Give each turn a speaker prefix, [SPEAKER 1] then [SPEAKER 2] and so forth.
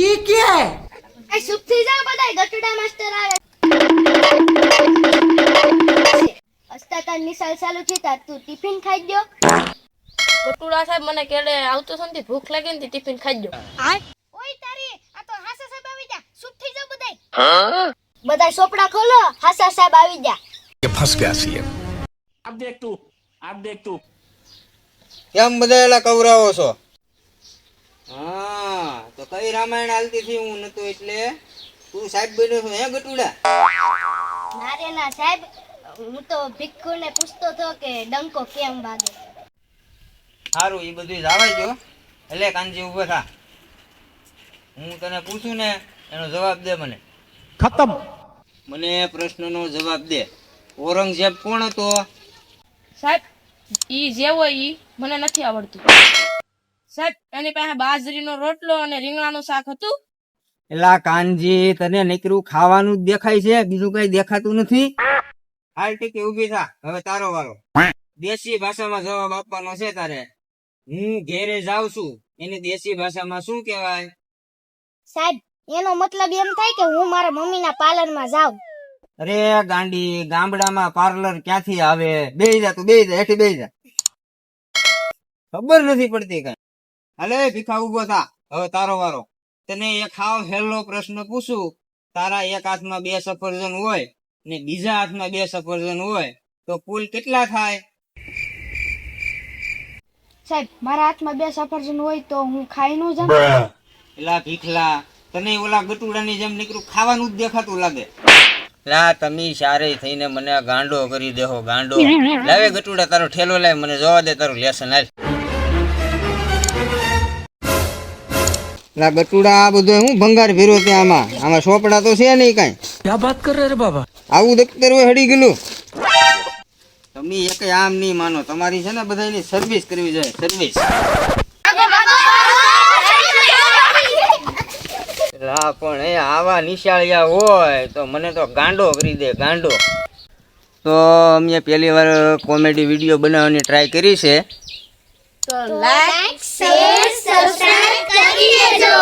[SPEAKER 1] ये क्या है?
[SPEAKER 2] એ ચૂપ થઈ જાઓ બધાય, ગટુડા માસ્ટર આવે છે. અસ્તાતાન નિશાળ ચાલુ છે તાર તું ટિફિન ખાઈ ગયો.
[SPEAKER 3] ગટુડા સાહેબ મને કેડે આવતો સંતી ભૂખ લાગી ને ટિફિન ખાઈ ગયો.
[SPEAKER 2] ઓય તારી આ તો હાસા સાહેબ આવી જા. ચૂપ થઈ જાઓ બધાય. બધાય સોપડા ખોલો, હાસા સાહેબ આવી જા.
[SPEAKER 4] ये फंस गया सीएम।
[SPEAKER 5] आप देख तू
[SPEAKER 6] કેમ બધા એલા કવરાવો છો? હા તો કઈ રામાયણ હાલતી હતી હું નતો એટલે તું સાહેબ બન્યો છો હે ગટુડા?
[SPEAKER 2] ના રે ના સાહેબ, હું તો ભિક્ષુને પૂછતો હતો કે ડંકો કેમ વાગે.
[SPEAKER 6] સારું એ બધું જવાય જો. એટલે કાનજી ઉભો થા, હું તને પૂછું ને એનો જવાબ દે મને.
[SPEAKER 4] खत्म।
[SPEAKER 6] મને પ્રશ્નનો જવાબ દે. ઔરંગઝેબ કોણ હતો?
[SPEAKER 3] સાહેબ ઈ જે હોય ઈ મને નથી આવડતું. સાહેબ એની પાસે બાજરીનો રોટલો અને રીંગણાનું શાક હતું.
[SPEAKER 6] એલા કાનજી તને નીકળું ખાવાનું જ દેખાય છે, બીજું કઈ દેખાતું નથી. હાલ ટીકી ઊભી થા, હવે તારો વારો. દેશી ભાષામાં જવાબ આપવાનો છે તારે. હું ઘેરે જાઉં છું એને દેશી ભાષામાં શું કહેવાય?
[SPEAKER 2] સાહેબ એનો મતલબ એમ થાય કે હું મારા મમ્મીના પાર્લરમાં જાઉં.
[SPEAKER 6] અરે ગાંડી, ગામડામાં પાર્લર ક્યાંથી આવે? બેહી જા તું, બેહી જા, હેઠી બેહી જા. ખબર નથી પડતી કઈ. હાલે ભીખા ઉભો થા, હવે તારો વારો. તને એક હાવ હેલો પ્રશ્ન પૂછું. તારા એક હાથમાં 2 સફરજન હોય ને બીજા હાથમાં 2 સફરજન હોય તો કુલ કેટલા થાય?
[SPEAKER 2] સાહેબ મારા હાથમાં 2 સફરજન હોય તો હું ખાઈ ન જાઉં.
[SPEAKER 6] એલા ભીખલા, તને ઓલા ગટુડાની જેમ નીકળું ખાવાનું જ દેખાતું લાગે. લા તમે સારે થઈને મને ગાંડો કરી દેહો, ગાંડો. લાવે ગટુડા તારો ઠેલો લાવ, મને જોવા દે તારું લેસન હાલ. લા ગટુડા આ બધું હું ભંગાર ફેરો છે આમાં સોપડા તો છે નહીં કાંઈ.
[SPEAKER 4] क्या बात कर रहे रे बाबा?
[SPEAKER 6] આવું દફતર હોય હડી ગયેલું. તમે એક આમ નહીં માનો, તમારી છે ને બધાની સર્વિસ કરવી જોઈએ, સર્વિસ. લા પણ એ આવા નિશાળિયા હોય તો મને તો ગાંડો કરી દે, ગાંડો. તો અમે પહેલી વાર કોમેડી વિડીયો બનાવવાની ટ્રાય કરી છે.
[SPEAKER 3] તો લાઈક
[SPEAKER 2] શેર સબસ્ક્રાઇબ કરી દેજો.